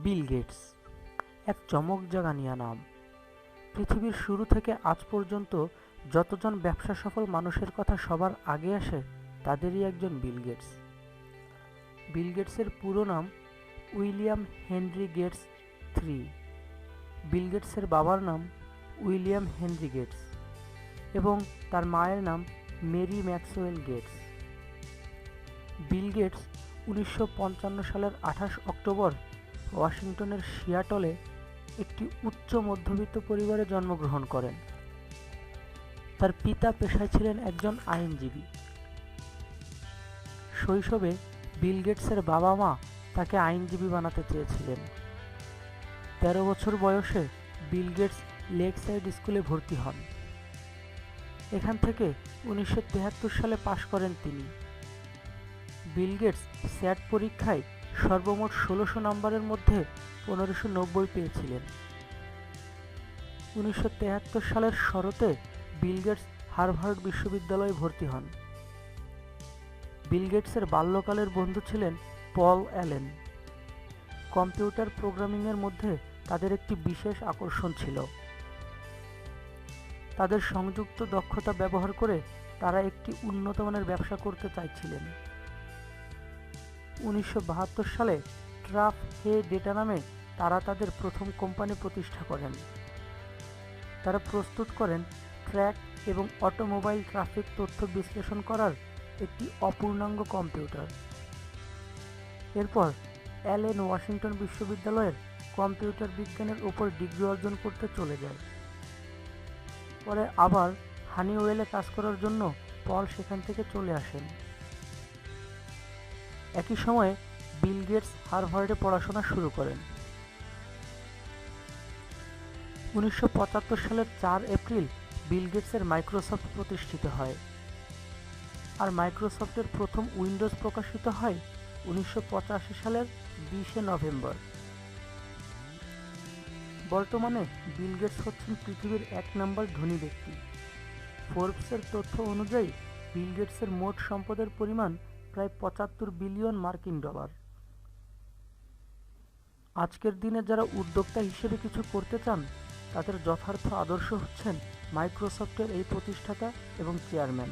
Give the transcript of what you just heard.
Bill Gates এক চমকজাগানিয়া নাম। পৃথিবীর শুরু থেকে আজ পর্যন্ত যতজন ব্যবসা সফল মানুষের কথা সবার আগে আসে তাদেরই একজন বিল গেটস। বিল গেটসের পুরো নাম William Henry Gates III। Bill গেটসের বাবার নাম উইলিয়াম হেনরি গেটস এবং তার মায়ের নাম Mary Maxwell Gates. Bill Gates 1955 সালের 28 অক্টোবর ওয়াশিংটনের সিয়াটলে একটি উচ্চ মধ্যবিত্ত পরিবারে জন্মগ্রহণ করেন। তার পিতা পেশায় ছিলেন একজন আইনজীবী। শৈশবে বিল গেটসের বাবা মা তাকে আইনজীবী বানাতে চেয়েছিলেন। 13 বছর বয়সে বিল গেটস লেক সাইড স্কুলে ভর্তি হন। এখান থেকে 1973 সালে পাশ করেন তিনি। বিল গেটস স্যাট পরীক্ষায় সর্বমোট 1600 নম্বরের মধ্যে 1590 পেয়েছিলেন। 1973 সালের শরতে বিল গেটস হার্ভার্ড বিশ্ববিদ্যালয়ে ভর্তি হন। বিল গেটসের বাল্যকালের বন্ধু ছিলেন পল অ্যালেন। কম্পিউটার প্রোগ্রামিংয়ের মধ্যে তাদের একটি বিশেষ আকর্ষণ ছিল। তাদের সংযুক্ত দক্ষতা ব্যবহার করে তারা একটি উন্নত মানের ব্যবসা করতে চাইছিলেন। 1972 সালে ট্রাফ হে ডেটা নামে তারা তাদের প্রথম কোম্পানি প্রতিষ্ঠা করেন। তারা প্রস্তুত করেন ট্র্যাক এবং অটোমোবাইল ট্রাফিক তথ্য বিশ্লেষণ করার একটি অপূর্ণাঙ্গ কম্পিউটার। এরপর অ্যালেন ওয়াশিংটন বিশ্ববিদ্যালয়ের কম্পিউটার বিজ্ঞানের উপর ডিগ্রি অর্জন করতে চলে যায়। পরে আবার হানিওয়েলে কাজ করার জন্য পল সেখান থেকে চলে আসেন। একই সময়ে বিল গেটস হার্ভার্ডে পড়াশোনা শুরু করেন। 1975 সালের 4 এপ্রিল বিল গেটসের মাইক্রোসফট প্রতিষ্ঠিত হয়, আর মাইক্রোসফটের প্রথম উইন্ডোজ প্রকাশিত হয় 1985 সালের 20 নভেম্বর। বর্তমানে বিল গেটস হচ্ছেন পৃথিবীর 1 নম্বর ধনী ব্যক্তি। ফোর্বসের তথ্য অনুযায়ী বিল গেটসের মোট সম্পদের পরিমাণ প্রায় 75 বিলিয়ন মার্কিন ডলার। আজকের দিনে যারা উদ্যোক্তা হিসেবে কিছু করতে চান তাদের যথার্থ আদর্শ হচ্ছেন মাইক্রোসফটের এই প্রতিষ্ঠাতা এবং চেয়ারম্যান।